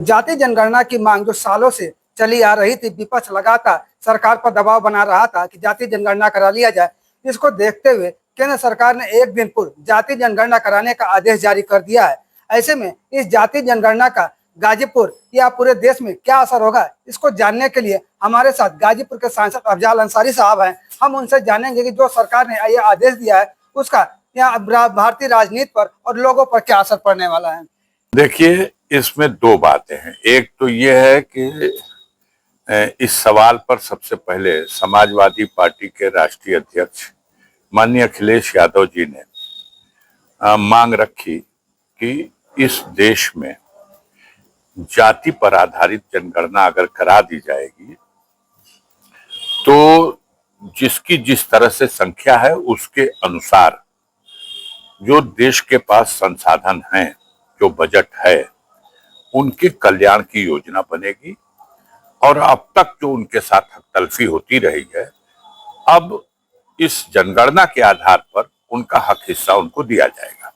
जाति जनगणना की मांग जो सालों से चली आ रही थी, विपक्ष लगातार सरकार पर दबाव बना रहा था कि जाति जनगणना करा लिया जाए। इसको देखते हुए केंद्र सरकार ने एक दिन पूर्व जाति जनगणना कराने का आदेश जारी कर दिया है। ऐसे में इस जाति जनगणना का गाजीपुर या पूरे देश में क्या असर होगा, इसको जानने के लिए हमारे साथ गाजीपुर के सांसद अफजाल अंसारी साहब हैं। हम उनसे जानेंगे कि जो सरकार ने ये आदेश दिया है उसका यहाँ भारतीय राजनीति पर और लोगों पर क्या असर पड़ने वाला है। देखिए, इसमें दो बातें हैं। एक तो यह है कि इस सवाल पर सबसे पहले समाजवादी पार्टी के राष्ट्रीय अध्यक्ष माननीय अखिलेश यादव जी ने मांग रखी कि इस देश में जाति पर आधारित जनगणना अगर करा दी जाएगी तो जिसकी जिस तरह से संख्या है उसके अनुसार जो देश के पास संसाधन हैं, जो बजट है, उनके कल्याण की योजना बनेगी। और अब तक जो उनके साथ हकतलफी होती रही है, अब इस जनगणना के आधार पर उनका हक हिस्सा उनको दिया जाएगा।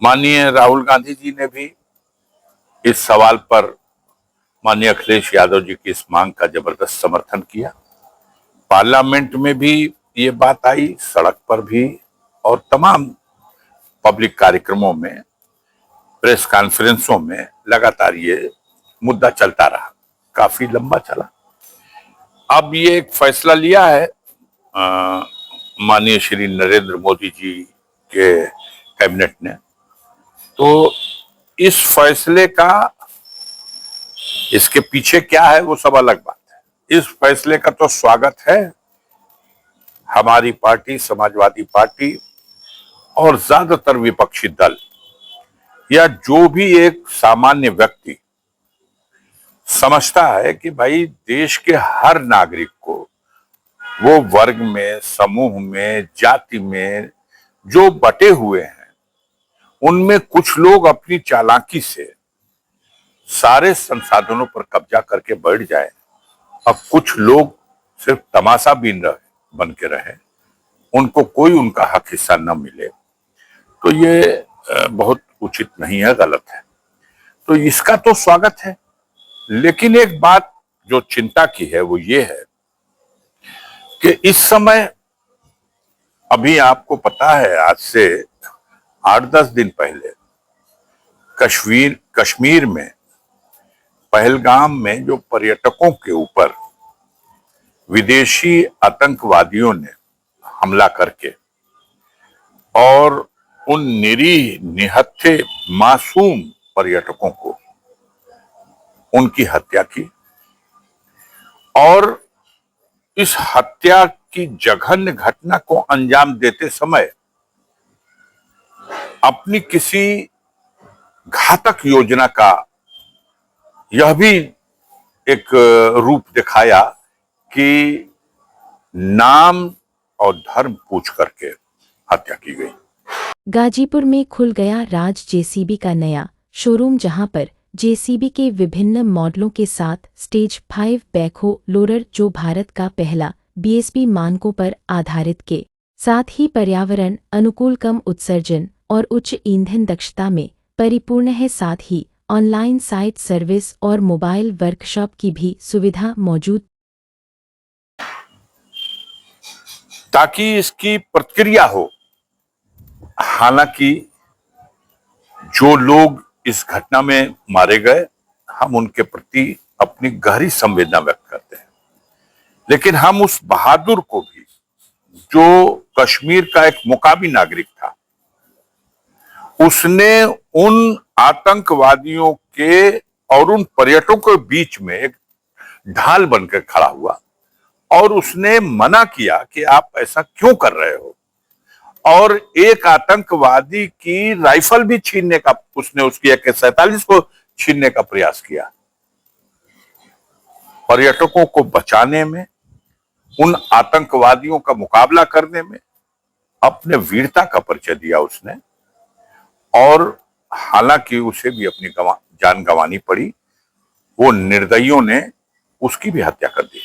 माननीय राहुल गांधी जी ने भी इस सवाल पर माननीय अखिलेश यादव जी की इस मांग का जबरदस्त समर्थन किया। पार्लियामेंट में भी ये बात आई, सड़क पर भी, और तमाम पब्लिक कार्यक्रमों में, प्रेस कॉन्फ्रेंसों में लगातार ये मुद्दा चलता रहा, काफी लंबा चला। अब ये एक फैसला लिया है माननीय श्री नरेंद्र मोदी जी के कैबिनेट ने, तो इस फैसले का, इसके पीछे क्या है वो सब अलग बात है। इस फैसले का तो स्वागत है। हमारी पार्टी, समाजवादी पार्टी और ज्यादातर विपक्षी दल या जो भी एक सामान्य व्यक्ति समझता है कि भाई देश के हर नागरिक को, वो वर्ग में, समूह में, जाति में जो बटे हुए हैं, उनमें कुछ लोग अपनी चालाकी से सारे संसाधनों पर कब्जा करके बैठ जाए और कुछ लोग सिर्फ तमाशा बीन रहे, बन के रहे, उनको कोई उनका हक हिस्सा न मिले, तो ये बहुत उचित नहीं है, गलत है। तो इसका तो स्वागत है। लेकिन एक बात जो चिंता की है वो ये है कि इस समय, अभी आपको पता है, आज से 8-10 दिन पहले कश्मीर में पहलगाम में जो पर्यटकों के ऊपर विदेशी आतंकवादियों ने हमला करके और उन निरीह, निहत्थे, मासूम पर्यटकों को उनकी हत्या की, और इस हत्या की जघन्य घटना को अंजाम देते समय अपनी किसी घातक योजना का यह भी एक रूप दिखाया कि नाम और धर्म पूछ करके हत्या की गई। गाजीपुर में खुल गया राज जेसीबी का नया शोरूम, जहां पर जेसीबी के विभिन्न मॉडलों के साथ स्टेज 5 बैकहो लोडर, जो भारत का पहला बीएसपी मानकों पर आधारित के साथ ही पर्यावरण अनुकूल, कम उत्सर्जन और उच्च ईंधन दक्षता में परिपूर्ण है। साथ ही ऑनलाइन साइट सर्विस और मोबाइल वर्कशॉप की भी सुविधा मौजूद, ताकि इसकी प्रतिक्रिया हो। हालांकि जो लोग इस घटना में मारे गए, हम उनके प्रति अपनी गहरी संवेदना व्यक्त करते हैं, लेकिन हम उस बहादुर को भी, जो कश्मीर का एक मुकामी नागरिक था, उसने उन आतंकवादियों के और उन पर्यटकों के बीच में एक ढाल बनकर खड़ा हुआ और उसने मना किया कि आप ऐसा क्यों कर रहे हो, और एक आतंकवादी की राइफल भी छीनने का, उसने उसकी AK-47 को छीनने का प्रयास किया। पर्यटकों को बचाने में, उन आतंकवादियों का मुकाबला करने में अपने वीरता का परिचय दिया उसने, और हालांकि उसे भी अपनी जान गंवानी पड़ी, वो निर्दयियों ने उसकी भी हत्या कर दी।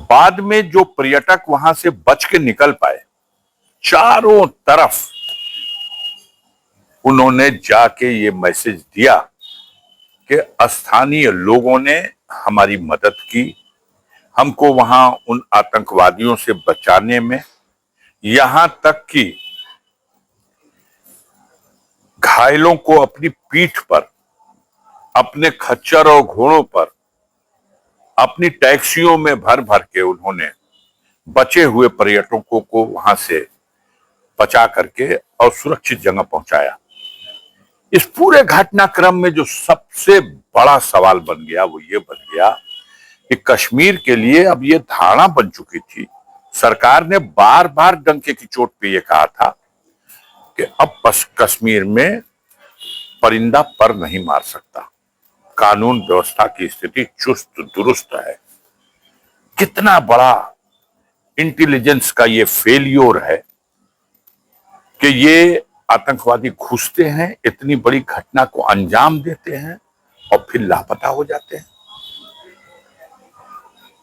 बाद में जो पर्यटक वहां से बच के निकल पाए, चारों तरफ उन्होंने जाके ये मैसेज दिया कि स्थानीय लोगों ने हमारी मदद की, हमको वहां उन आतंकवादियों से बचाने में, यहां तक कि घायलों को अपनी पीठ पर, अपने खच्चर और घोड़ों पर, अपनी टैक्सियों में भर भर के उन्होंने बचे हुए पर्यटकों को वहां से बचा करके और सुरक्षित जगह पहुंचाया। इस पूरे घटनाक्रम में जो सबसे बड़ा सवाल बन गया वो ये बन गया कि कश्मीर के लिए अब ये धारणा बन चुकी थी, सरकार ने बार बार डंके की चोट पे ये कहा था कि अब कश्मीर में परिंदा पर नहीं मार सकता, कानून व्यवस्था की स्थिति चुस्त दुरुस्त है। कितना बड़ा इंटेलिजेंस का ये फेलियर है कि ये आतंकवादी घुसते हैं, इतनी बड़ी घटना को अंजाम देते हैं और फिर लापता हो जाते हैं।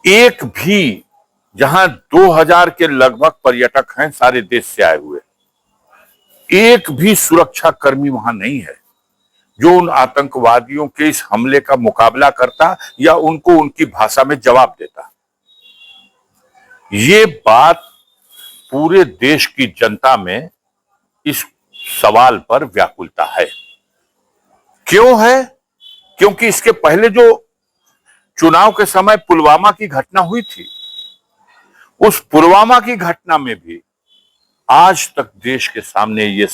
एक भी, जहां 2000 के लगभग पर्यटक हैं सारे देश से आए हुए, एक भी सुरक्षा कर्मी वहां नहीं है जो उन आतंकवादियों के इस हमले का मुकाबला करता या उनको उनकी भाषा में जवाब देता। ये बात पूरे देश की जनता में इस सवाल पर व्याकुलता है। क्यों है? क्योंकि इसके पहले जो चुनाव के समय पुलवामा की घटना हुई थी, उस पुलवामा की घटना में भी आज तक देश के सामने ये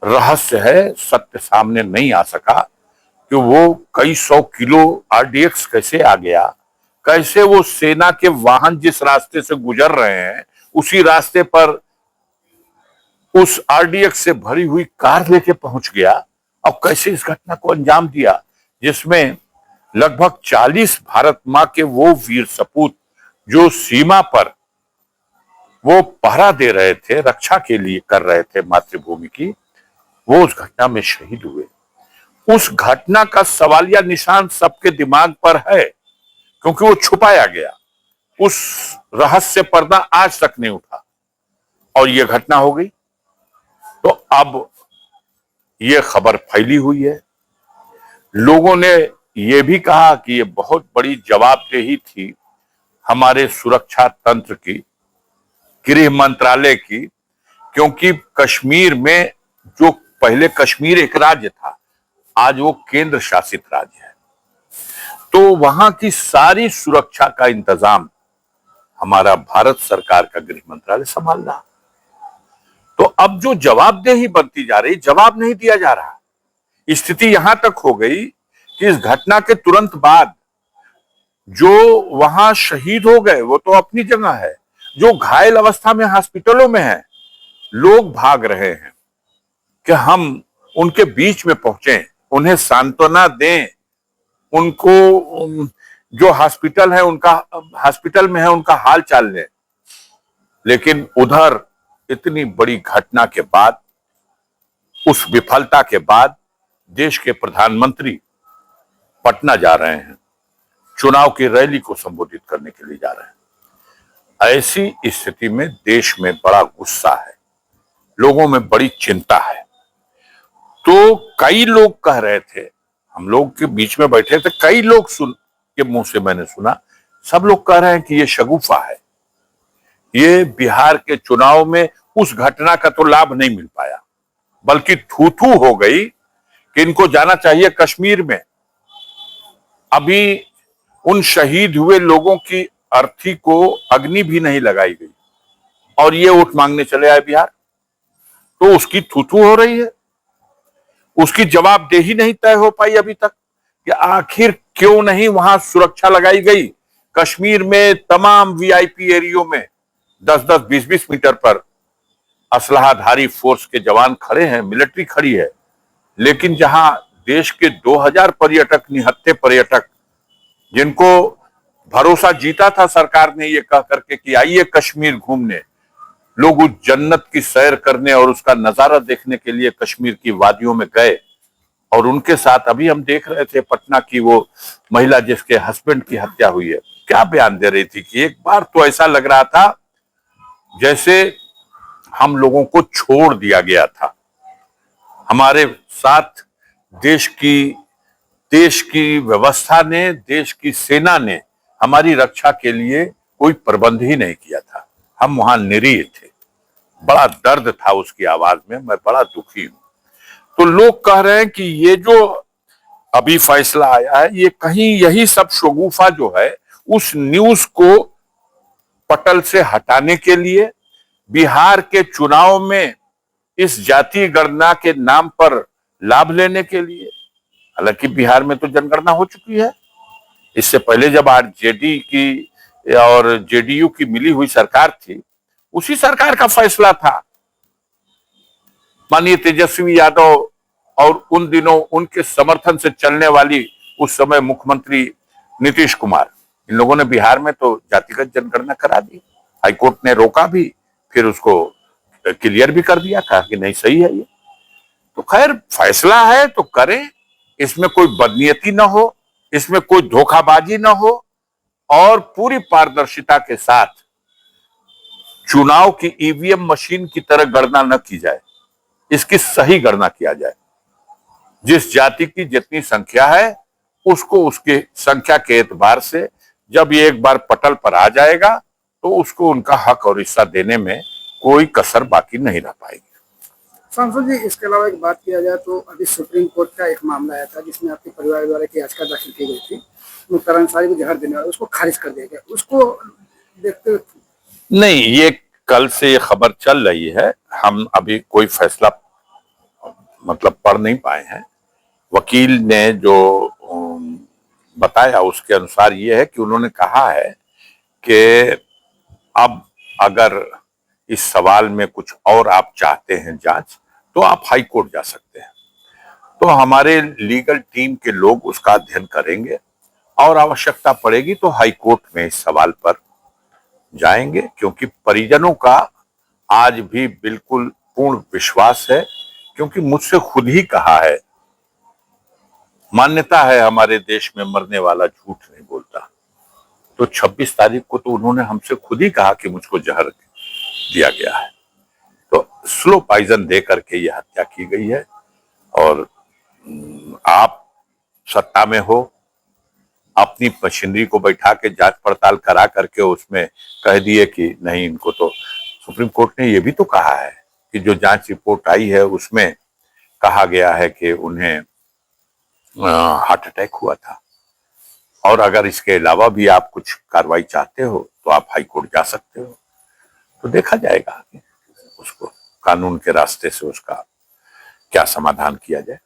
रहस्य है, सत्य सामने नहीं आ सका कि वो कई 100 किलो आरडीएक्स कैसे आ गया, कैसे वो सेना के वाहन जिस रास्ते से गुजर रहे हैं उसी रास्ते पर उस आरडीएक्स से भरी हुई कार लेके पहुंच गया और कैसे इस घटना को अंजाम दिया, जिसमें लगभग 40 भारत मां के वो वीर सपूत जो सीमा पर वो पहरा दे रहे थे, रक्षा के लिए कर रहे थे मातृभूमि की, वो उस घटना में शहीद हुए। उस घटना का सवालिया निशान सबके दिमाग पर है क्योंकि वो छुपाया गया, उस रहस्य पर्दा आज तक नहीं उठा और ये घटना हो गई। तो अब ये खबर फैली हुई है। लोगों ने ये भी कहा कि ये बहुत बड़ी जवाबदेही थी हमारे सुरक्षा तंत्र की, गृह मंत्रालय की, क्योंकि कश्मीर में, जो पहले कश्मीर एक राज्य था, आज वो केंद्र शासित राज्य है, तो वहां की सारी सुरक्षा का इंतजाम हमारा भारत सरकार का गृह मंत्रालय संभाल रहा। तो अब जो जवाबदेही बनती जा रही, जवाब नहीं दिया जा रहा। स्थिति यहां तक हो गई कि इस घटना के तुरंत बाद जो वहां शहीद हो गए वो तो अपनी जगह है, जो घायल अवस्था में हॉस्पिटलों में है, लोग भाग रहे हैं कि हम उनके बीच में पहुंचे, उन्हें सांत्वना दें, उनको जो हॉस्पिटल है उनका, हॉस्पिटल में है उनका हाल चाल लें। लेकिन उधर इतनी बड़ी घटना के बाद, उस विफलता के बाद देश के प्रधानमंत्री पटना जा रहे हैं, चुनाव की रैली को संबोधित करने के लिए जा रहे हैं। ऐसी स्थिति में देश में बड़ा गुस्सा है, लोगों में बड़ी चिंता है। तो कई लोग कह रहे थे, हम लोग के बीच में बैठे थे, कई लोग सुन के मुंह से मैंने सुना, सब लोग कह रहे हैं कि ये शगुफा है, ये बिहार के चुनाव में उस घटना का तो लाभ नहीं मिल पाया, बल्कि थू-थू हो गई कि इनको जाना चाहिए कश्मीर में। अभी उन शहीद हुए लोगों की अर्थी को अग्नि भी नहीं लगाई गई और ये वोट मांगने चले आए बिहार, तो उसकी थू-थू हो रही है, उसकी जवाबदेही नहीं तय हो पाई अभी तक कि आखिर क्यों नहीं वहां सुरक्षा लगाई गई। कश्मीर में तमाम वीआईपी एरियो में 10-10, 20-20 मीटर पर असलहाधारी फोर्स के जवान खड़े हैं, मिलिट्री खड़ी है, लेकिन जहां देश के 2000 पर्यटक, निहत्थे पर्यटक, जिनको भरोसा जीता था सरकार ने ये कह करके कि आइए कश्मीर घूमने, लोग उस जन्नत की सैर करने और उसका नजारा देखने के लिए कश्मीर की वादियों में गए। और उनके साथ अभी हम देख रहे थे पटना की वो महिला जिसके हस्बैंड की हत्या हुई है, क्या बयान दे रही थी कि एक बार तो ऐसा लग रहा था जैसे हम लोगों को छोड़ दिया गया था, हमारे साथ देश की देश की व्यवस्था ने, देश की सेना ने हमारी रक्षा के लिए कोई प्रबंध ही नहीं किया था। हम वहां निरीह थे। बड़ा दर्द था उसकी आवाज में, मैं बड़ा दुखी हूं। तो लोग कह रहे हैं कि ये जो अभी फैसला आया है, ये कहीं यही सब शगुफा जो है उस न्यूज को पटल से हटाने के लिए, बिहार के चुनाव में इस जातीय गणना के नाम पर लाभ लेने के लिए। हालांकि बिहार में तो जनगणना हो चुकी है। इससे पहले जब आरजेडी की और जेडीयू की मिली हुई सरकार थी, उसी सरकार का फैसला था। माननीय तेजस्वी यादव और उन दिनों उनके समर्थन से चलने वाली उस समय मुख्यमंत्री नीतीश कुमार, इन लोगों ने बिहार में तो जातिगत जनगणना करा दी। हाईकोर्ट ने रोका भी, फिर उसको क्लियर भी कर दिया, कहा कि नहीं सही है ये। तो खैर फैसला है तो करें, इसमें कोई बदनीयती ना हो, इसमें कोई धोखाबाजी ना हो और पूरी पारदर्शिता के साथ चुनाव की ईवीएम मशीन की तरह गणना न की जाए, इसकी सही गणना किया जाए। जिस जाति की जितनी संख्या है उसको उसके संख्या के एतबार से जब ये एक बार पटल पर आ जाएगा तो उसको उनका हक और हिस्सा देने में कोई कसर बाकी नहीं रह पाएगी। सांसद जी, इसके अलावा एक बात किया जाए तो अभी सुप्रीम कोर्ट का एक मामला आया था जिसमें आपके परिवार द्वारा की याचिका दाखिल की गई थी, मुख्तार अंसारी को जहर देने वाला, उसको खारिज कर दिया गया। उसको देखते हुए नहीं, ये कल से ये खबर चल रही है, हम अभी कोई फैसला मतलब पढ़ नहीं पाए हैं। वकील ने जो बताया उसके अनुसार ये है कि उन्होंने कहा है कि अब अगर इस सवाल में कुछ और आप चाहते हैं जांच, तो आप हाई कोर्ट जा सकते हैं। तो हमारे लीगल टीम के लोग उसका अध्ययन करेंगे और आवश्यकता पड़ेगी तो हाई कोर्ट में इस सवाल पर जाएंगे, क्योंकि परिजनों का आज भी बिल्कुल पूर्ण विश्वास है, क्योंकि मुझसे खुद ही कहा है, मान्यता है हमारे देश में मरने वाला झूठ नहीं बोलता। तो 26 तारीख को तो उन्होंने हमसे खुद ही कहा कि मुझको जहर दिया गया है। तो स्लो पॉइजन दे करके यह हत्या की गई है। और आप सत्ता में हो, अपनी मशीनरी को बैठा के जांच पड़ताल करा करके उसमें कह दिए कि नहीं इनको, तो सुप्रीम कोर्ट ने यह भी तो कहा है कि जो जांच रिपोर्ट आई है उसमें कहा गया है कि उन्हें हार्ट अटैक हुआ था। और अगर इसके अलावा भी आप कुछ कार्रवाई चाहते हो तो आप हाई कोर्ट जा सकते हो। तो देखा जाएगा उसको कानून के रास्ते से उसका क्या समाधान किया जाए।